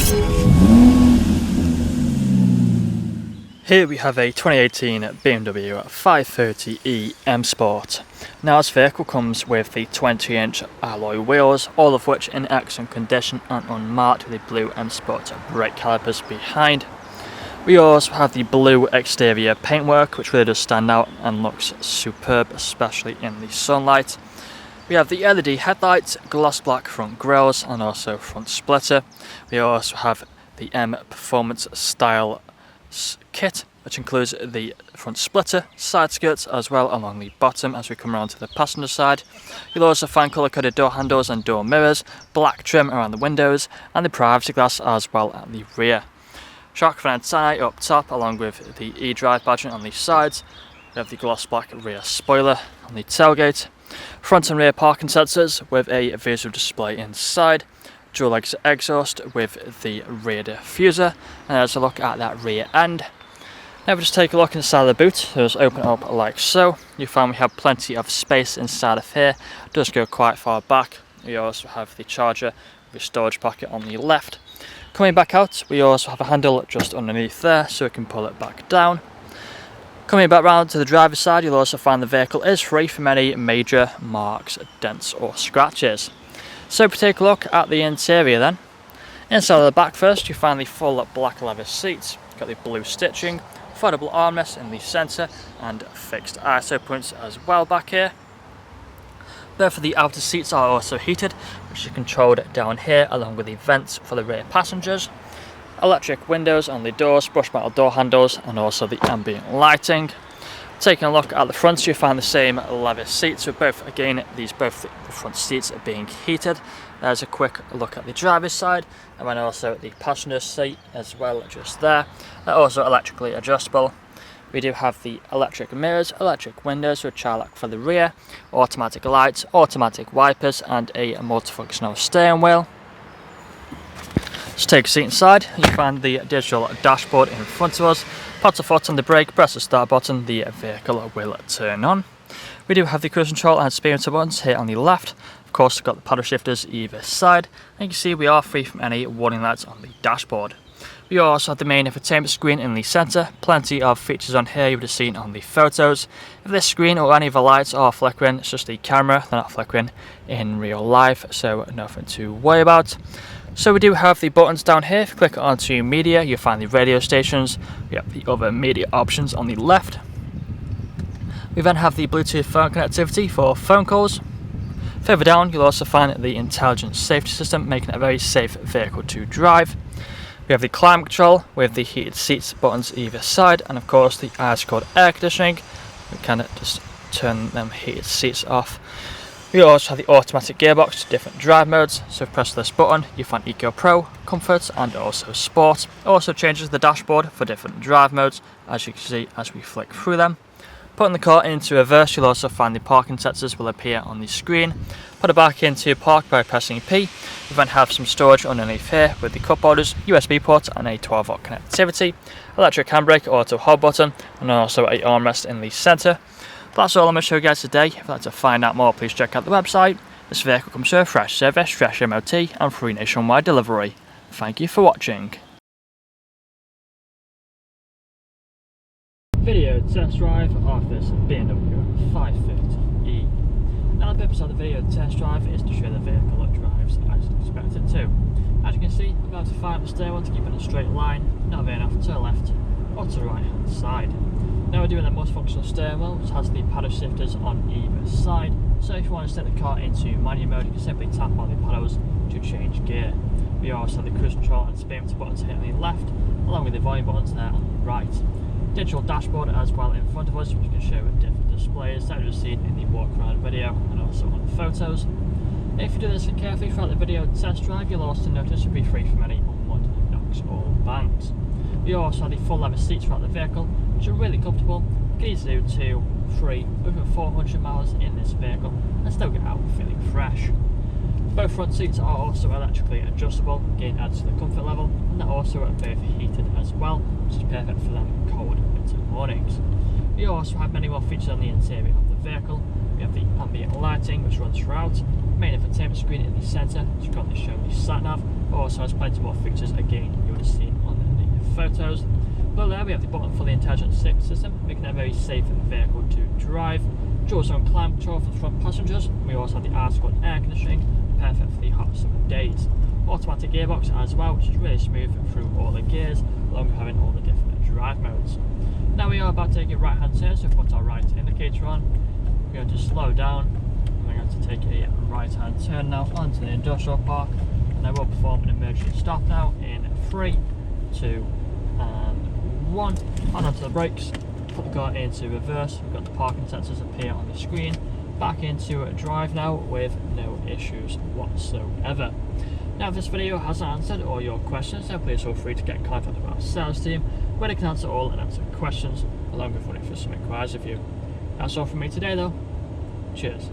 Here we have a 2018 BMW 530e M Sport. Now this vehicle comes with the 20-inch alloy wheels, all of which in excellent condition and unmarked with the blue M Sport brake calipers behind. We also have the blue exterior paintwork, which really does stand out and looks superb, especially in the sunlight. We have the LED headlights, gloss black front grills and also front splitter. We also have the M Performance style kit, which includes the front splitter, side skirts as well along the bottom as we come around to the passenger side. You'll also find colour coded door handles and door mirrors, black trim around the windows and the privacy glass as well at the rear. Shark fin antennae up top along with the eDrive badging on the sides. We have the gloss black rear spoiler on the tailgate. Front and rear parking sensors with a visual display inside. Dual exhaust with the rear diffuser, and let's look at that rear end. Now we just take a look inside the boot, so just open it up like so. You find we have plenty of space inside of here, it does go quite far back. We also have the charger with a storage pocket on the left. Coming back out, we also have a handle just underneath there so we can pull it back down. Coming back round to the driver's side, you'll also find the vehicle is free from any major marks, dents or scratches. So if we take a look at the interior then. Inside of the back first, you find the full black leather seats. You've got the blue stitching, foldable armrest in the centre and fixed ISO points as well back here. Both of the outer seats are also heated, which is controlled down here along with the vents for the rear passengers. Electric windows on the doors, brush metal door handles and also the ambient lighting. Taking a look at the front, you find the same leather seats with both, again, both the front seats are being heated. There's a quick look at the driver's side and then also the passenger seat as well, just there. They're also electrically adjustable. We do have the electric mirrors, electric windows with child lock for the rear, automatic lights, automatic wipers and a multifunctional steering wheel. Just take a seat inside, you find the digital dashboard in front of us. Put a foot on the brake, press the start button, the vehicle will turn on. We do have the cruise control and speed limiter buttons here on the left. Of course, we've got the paddle shifters either side. And you can see we are free from any warning lights on the dashboard. We also have the main infotainment screen in the centre. Plenty of features on here you would have seen on the photos. If this screen or any of the lights are flickering, it's just the camera, they're not flickering in real life, so nothing to worry about. So we do have the buttons down here. If you click onto media, you'll find the radio stations. We have the other media options on the left. We then have the Bluetooth phone connectivity for phone calls. Further down, you'll also find the intelligent safety system, making it a very safe vehicle to drive. We have the climate control with the heated seats buttons either side, and of course the ice-cold air conditioning. We can just turn them heated seats off. We also have the automatic gearbox to different drive modes, so if you press this button you find Eco Pro, Comfort and also Sport. It also changes the dashboard for different drive modes, as you can see as we flick through them. Putting the car into reverse, you'll also find the parking sensors will appear on the screen. Put it back into park by pressing P. You then have some storage underneath here with the cup holders, USB port and a 12-volt connectivity, electric handbrake, auto hold button and also a armrest in the centre. That's all I'm going to show you guys today. If you'd like to find out more, please check out the website. This vehicle comes with a fresh service, fresh MOT and free nationwide delivery. Thank you for watching. Video test drive of this BMW 530e. Now the purpose of the video test drive is to show the vehicle that drives as expected to. As you can see, I'm going to find the steering wheel to keep it in a straight line, not veering off to the left or to the right hand side. Now we're doing the multifunctional steering wheel, which has the paddle shifters on either side. So if you want to set the car into manual mode, you can simply tap on the paddles to change gear. We also have the cruise control and speed limiter buttons here on the left, along with the volume buttons there on the right. Digital dashboard as well in front of us, which can show different displays that we've seen in the walk around video and also on the photos. If you do this carefully throughout the video test drive, you'll also notice you'll be free from any mud, knocks or bangs. We also have the full leather seats throughout the vehicle, which are really comfortable. You can easily do 2, 3, over 400 miles in this vehicle and still get out feeling fresh. Both front seats are also electrically adjustable, again adds to the comfort level, and they're also both heated as well, which is perfect for them cold winter mornings. We also have many more features on the interior of the vehicle. We have the ambient lighting, which runs throughout. main infotainment screen in the centre, which currently showing the sat nav, but also has plenty more features again you would have seen on the photos. Below there we have the button for the intelligent safety system, making it a very safe vehicle to drive. Dual zone climate control for the front passengers. We also have the article air conditioning, perfect for the hot summer days. Automatic gearbox as well, which is really smooth through all the gears, along with having all the different drive modes. Now we are about to take a right hand turn, so we've got our right indicator on. We're going to slow down. We're going to take a right hand turn now onto the industrial park, and I will perform an emergency stop now in 3, 2 and 1. And onto the brakes, put the car into reverse. We've got the parking sensors appear on the screen. Back into drive now with no issues whatsoever. Now if this video has answered all your questions, then please feel free to get in contact with our sales team, where they can answer all unanswered questions along with running through some inquiries with you. That's all from me today though. Cheers.